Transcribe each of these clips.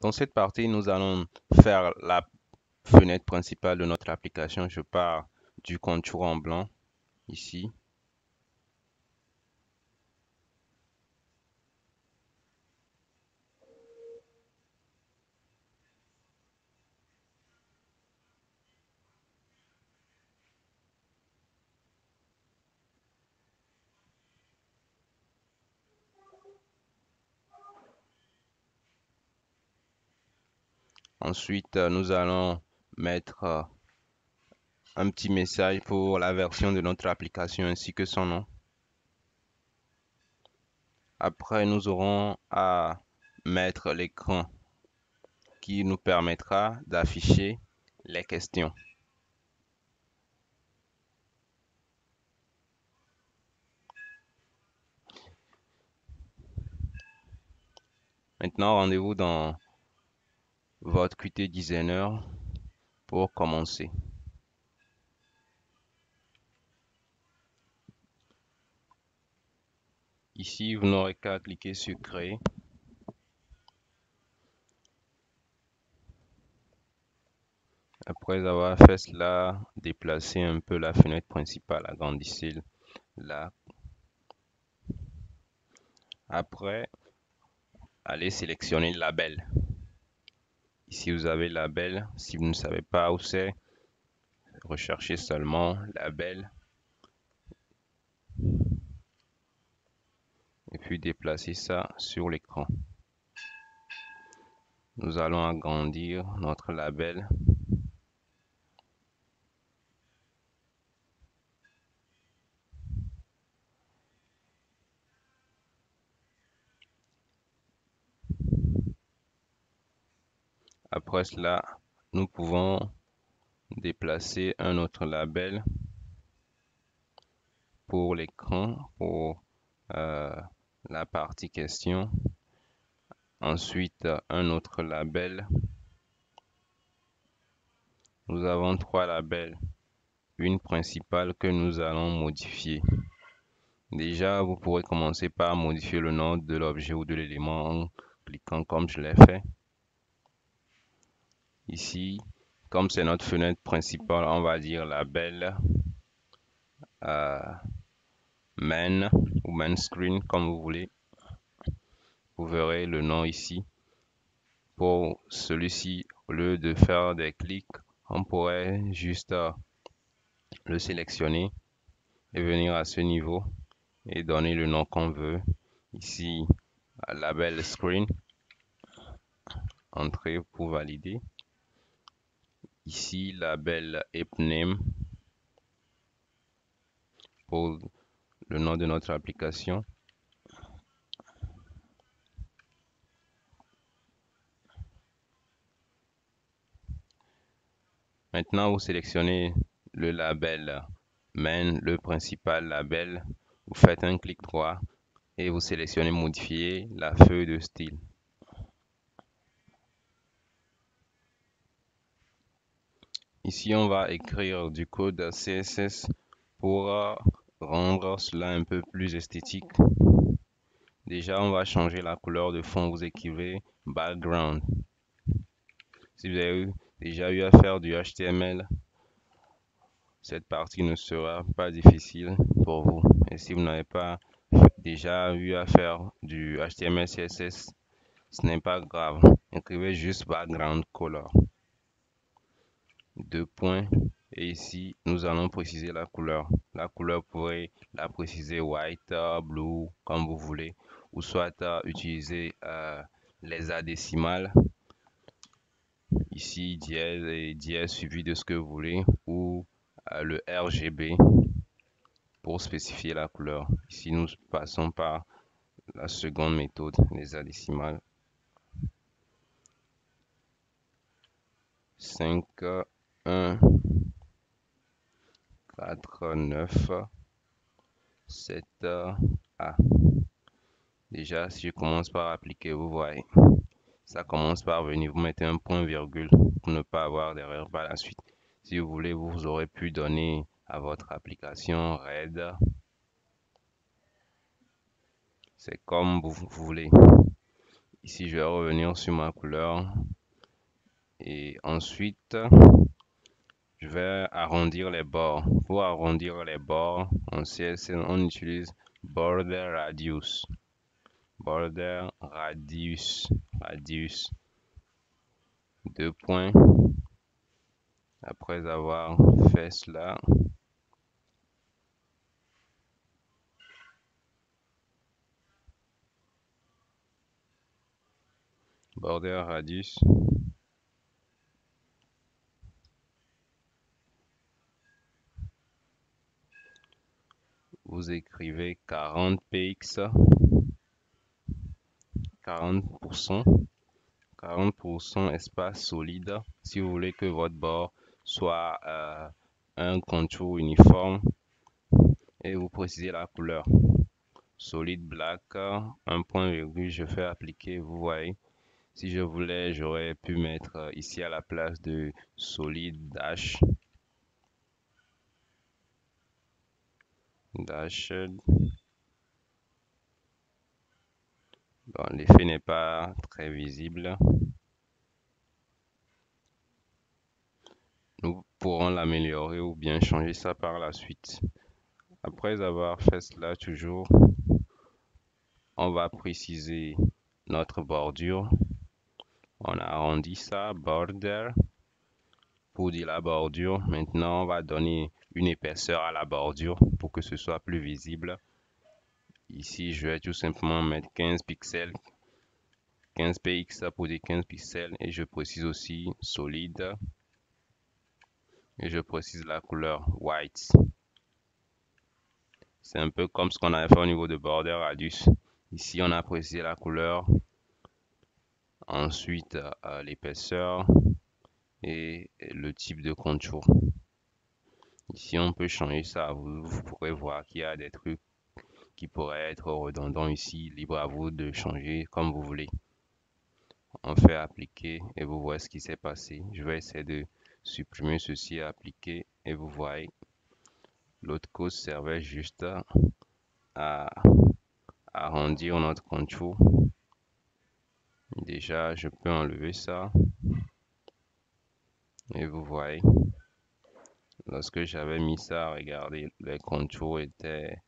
Dans cette partie, nous allons faire la fenêtre principale de notre application. Je pars du contour en blanc ici. Ensuite, nous allons mettre un petit message pour la version de notre application ainsi que son nom. Après, nous aurons à mettre l'écran qui nous permettra d'afficher les questions. Maintenant, rendez-vous dans votre Qt Designer pour commencer. Ici, vous n'aurez qu'à cliquer sur Créer. Après avoir fait cela, déplacez un peu la fenêtre principale, agrandissez-la. Après, allez sélectionner Label. Ici, vous avez Label. Si vous ne savez pas où c'est, recherchez seulement Label. Et puis déplacez ça sur l'écran. Nous allons agrandir notre label. Après cela, nous pouvons déplacer un autre label pour l'écran, pour la partie question. Ensuite, un autre label. Nous avons trois labels. Une principale que nous allons modifier. Déjà, vous pourrez commencer par modifier le nom de l'objet ou de l'élément en cliquant comme je l'ai fait. Ici, comme c'est notre fenêtre principale, on va dire label main ou main screen comme vous voulez. Vous verrez le nom ici. Pour celui-ci, au lieu de faire des clics, on pourrait juste le sélectionner et venir à ce niveau et donner le nom qu'on veut. Ici, label screen. Entrée pour valider. Ici, label app name pour le nom de notre application. Maintenant, vous sélectionnez le label main, le principal label. Vous faites un clic droit et vous sélectionnez modifier la feuille de style. Ici, on va écrire du code CSS pour rendre cela un peu plus esthétique. Déjà, on va changer la couleur de fond. Vous écrivez background. Si vous avez déjà eu à faire du HTML, cette partie ne sera pas difficile pour vous. Et si vous n'avez pas déjà eu à faire du HTML, CSS, ce n'est pas grave. Écrivez juste background color. Deux points. Et ici, nous allons préciser la couleur. La couleur, vous pourrez la préciser white, blue, comme vous voulez. Ou soit utiliser les adécimales. Ici, dièse et dièse suivi de ce que vous voulez. Ou le RGB pour spécifier la couleur. Ici, nous passons par la seconde méthode, les adécimales. 5, 1, 4, 9, 7, A. Déjà, si je commence par appliquer, vous voyez, ça commence par venir. Vous mettez un point virgule pour ne pas avoir d'erreur par la suite. Si vous voulez, vous aurez pu donner à votre application red. C'est comme vous voulez. Ici, je vais revenir sur ma couleur et ensuite, je vais arrondir les bords. Pour arrondir les bords en CSS, on utilise Border Radius. Border Radius. Radius. 2 points. Après avoir fait cela, Border Radius. Vous écrivez 40 px, 40%, 40% espace solide. Si vous voulez que votre bord soit un contour uniforme, et vous précisez la couleur. Solid black, un point virgule, je fais appliquer, vous voyez. Si je voulais, j'aurais pu mettre ici à la place de solid dash. Dashed. Bon, l'effet n'est pas très visible. Nous pourrons l'améliorer ou bien changer ça par la suite. Après avoir fait cela, toujours, on va préciser notre bordure. On arrondit ça, border. Pour dire la bordure, maintenant on va donner une épaisseur à la bordure pour que ce soit plus visible. Ici, je vais tout simplement mettre 15 pixels, 15 px pour dire 15 pixels, et je précise aussi solide, et je précise la couleur white. C'est un peu comme ce qu'on avait fait au niveau de border radius. Ici, on a précisé la couleur, ensuite l'épaisseur et le type de contour. Ici, on peut changer ça. Vous pourrez voir qu'il y a des trucs qui pourraient être redondants ici. Libre à vous de changer comme vous voulez. On fait appliquer et vous voyez ce qui s'est passé. Je vais essayer de supprimer ceci et appliquer et vous voyez. L'autre cause servait juste à arrondir notre contour. Déjà, je peux enlever ça. Et vous voyez, lorsque j'avais mis ça, regardez, les contours étaient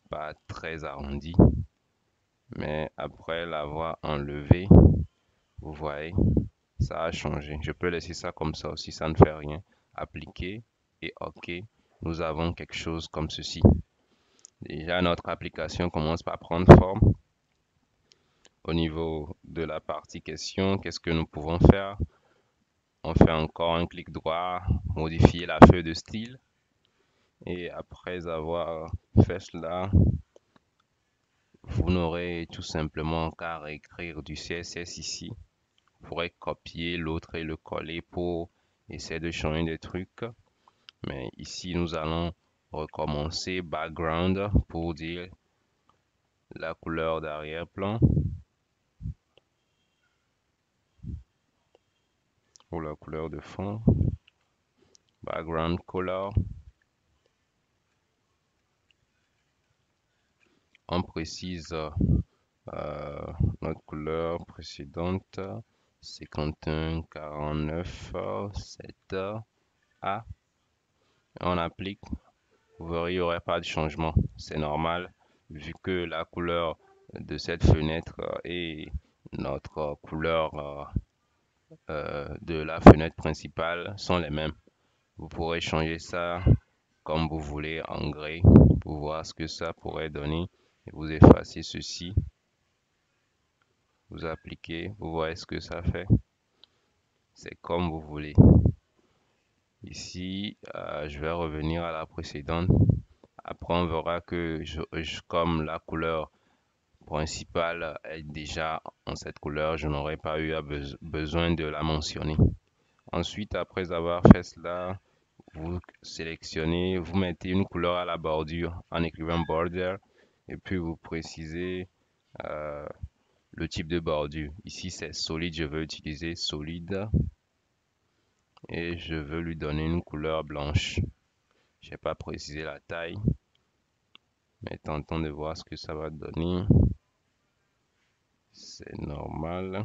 pas très arrondis. Mais après l'avoir enlevé, vous voyez, ça a changé. Je peux laisser ça comme ça aussi, ça ne fait rien. Appliquer et OK. Nous avons quelque chose comme ceci. Déjà, notre application commence par prendre forme. Au niveau de la partie question, qu'est-ce que nous pouvons faire? On fait encore un clic droit, modifier la feuille de style. Et après avoir fait cela, vous n'aurez tout simplement qu'à réécrire du CSS ici. Vous pourrez copier l'autre et le coller pour essayer de changer des trucs. Mais ici, nous allons recommencer background pour dire la couleur d'arrière-plan ou la couleur de fond. Background color. On précise notre couleur précédente 51 49 7 A. On applique. Vous verrez, il n'y aurait pas de changement. C'est normal vu que la couleur de cette fenêtre est notre couleur de la fenêtre principale sont les mêmes. Vous pourrez changer ça comme vous voulez en gris pour voir ce que ça pourrait donner. Et vous effacez ceci. Vous appliquez, vous voyez ce que ça fait. C'est comme vous voulez. Ici, je vais revenir à la précédente. Après, on verra que comme la couleur principale est déjà en cette couleur, je n'aurai pas eu besoin de la mentionner. Ensuite, après avoir fait cela, vous sélectionnez, vous mettez une couleur à la bordure en écrivant border et puis vous précisez le type de bordure. Ici, c'est solide, je veux utiliser solide et je veux lui donner une couleur blanche. Je n'ai pas précisé la taille, mais tentons de voir ce que ça va donner. c'est normal.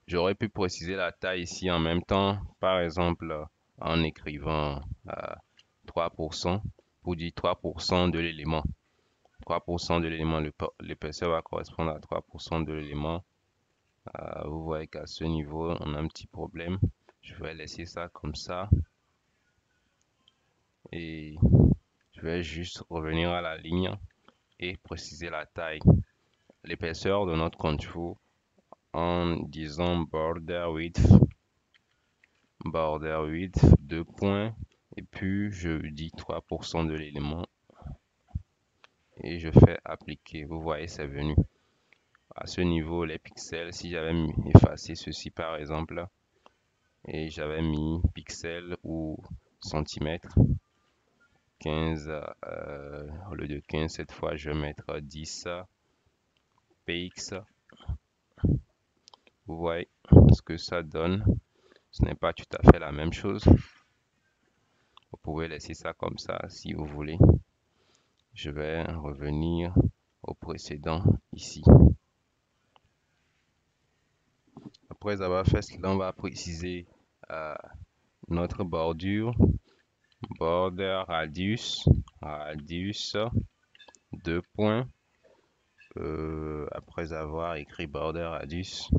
J'aurais pu préciser la taille ici en même temps, par exemple en écrivant 3% pour dire 3% de l'élément. 3% de l'élément, l'épaisseur va correspondre à 3% de l'élément. Vous voyez qu'à ce niveau, on a un petit problème. Je vais laisser ça comme ça. Et je vais juste revenir à la ligne et préciser la taille. L'épaisseur de notre contour en disant border width, 2 points. Et puis, je dis 3% de l'élément. Et je fais appliquer. Vous voyez, c'est venu. À ce niveau, les pixels, si j'avais effacé ceci par exemple, et j'avais mis pixels ou centimètres, 15, au lieu de 15, cette fois, je vais mettre 10 px. Vous voyez ce que ça donne. Ce n'est pas tout à fait la même chose. Vous pouvez laisser ça comme ça si vous voulez. Je vais revenir au précédent ici. Après avoir fait cela, on va préciser notre bordure. Border radius, 2 points. Après avoir écrit border radius,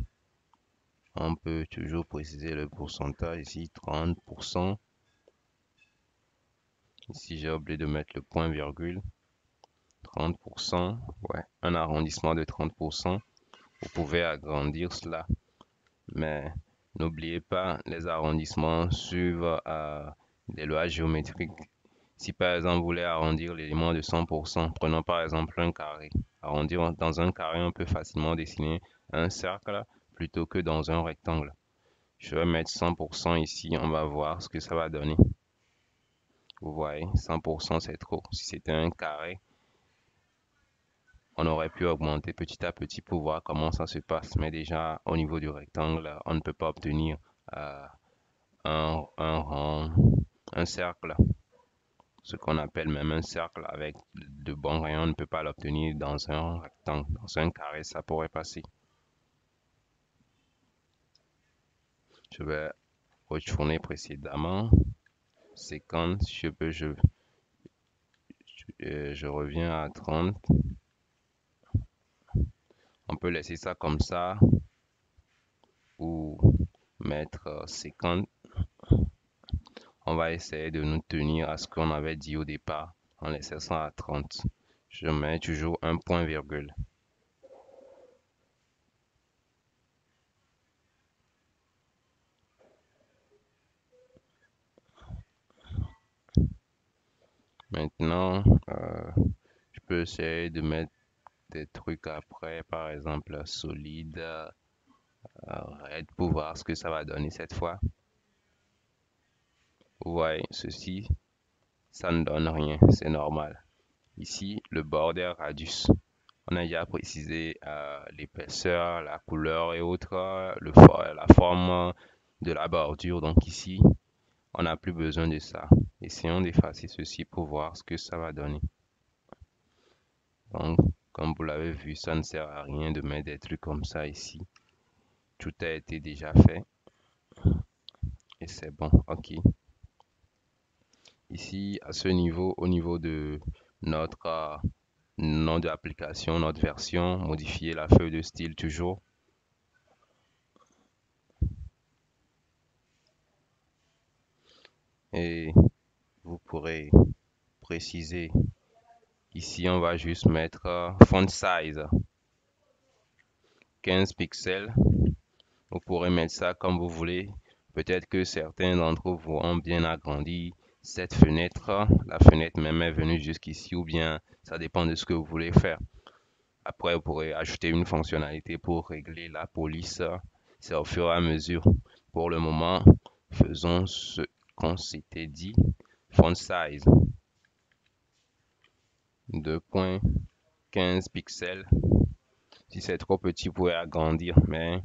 on peut toujours préciser le pourcentage ici, 30%. Ici, j'ai oublié de mettre le point virgule. 30%, ouais, un arrondissement de 30%. Vous pouvez agrandir cela, mais n'oubliez pas, les arrondissements suivent des lois géométriques. Si par exemple vous voulez arrondir l'élément de 100%, prenons par exemple un carré. Arrondir dans un carré, on peut facilement dessiner un cercle plutôt que dans un rectangle. Je vais mettre 100% ici, on va voir ce que ça va donner. Vous voyez, 100% c'est trop. Si c'était un carré, on aurait pu augmenter petit à petit pour voir comment ça se passe. Mais déjà, au niveau du rectangle, on ne peut pas obtenir un rond, un cercle. Ce qu'on appelle même un cercle avec de bons rayons, on ne peut pas l'obtenir dans un rectangle. Dans un carré, ça pourrait passer. Je vais retourner précédemment. 50, je reviens à 30. On peut laisser ça comme ça ou mettre 50. On va essayer de nous tenir à ce qu'on avait dit au départ en laissant ça à 30. Je mets toujours un point virgule. Maintenant, je peux essayer de mettre des trucs après, par exemple solide, red, pour voir ce que ça va donner cette fois. Vous voyez, ceci, ça ne donne rien, c'est normal. Ici, le border radius. On a déjà précisé l'épaisseur, la couleur et autres, la forme de la bordure. Donc ici, on n'a plus besoin de ça. Essayons d'effacer ceci pour voir ce que ça va donner. Donc, comme vous l'avez vu, ça ne sert à rien de mettre des trucs comme ça ici. Tout a été déjà fait. Et c'est bon, ok. Ici, à ce niveau, au niveau de notre nom de l'application, notre version, modifier la feuille de style toujours. Et vous pourrez préciser. Ici, on va juste mettre font size 15 pixels. Vous pourrez mettre ça comme vous voulez. Peut-être que certains d'entre vous ont bien agrandi cette fenêtre. La fenêtre même est venue jusqu'ici ou bien ça dépend de ce que vous voulez faire. Après, vous pourrez ajouter une fonctionnalité pour régler la police. C'est au fur et à mesure. Pour le moment, faisons ce qu'on s'était dit. Font size 2.15 pixels. Si c'est trop petit, vous pouvez agrandir, mais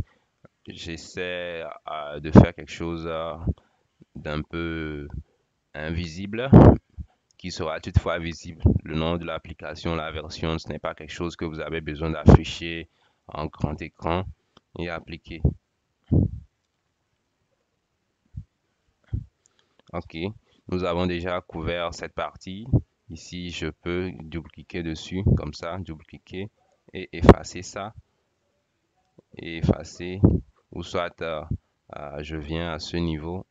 j'essaie de faire quelque chose d'un peu invisible, qui sera toutefois visible. Le nom de l'application, la version, ce n'est pas quelque chose que vous avez besoin d'afficher en grand écran et appliquer. OK, nous avons déjà couvert cette partie. Ici, je peux double-cliquer dessus, comme ça, double-cliquer et effacer ça. Et effacer, ou soit je viens à ce niveau